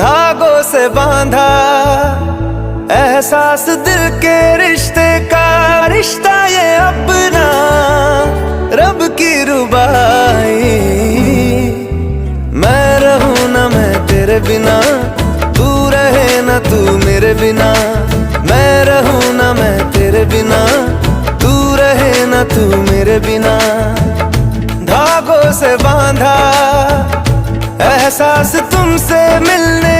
धागों से बांधा एहसास दिल के रिश्ते का, रिश्ता ये अपना रब की रुबाई। मैं रहूं ना मैं तेरे बिना, तू रहे ना तू मेरे बिना। मैं रहूं ना मैं तेरे बिना, तू रहे ना तू मेरे बिना। धागों से बांधा एहसास तुमसे मिलने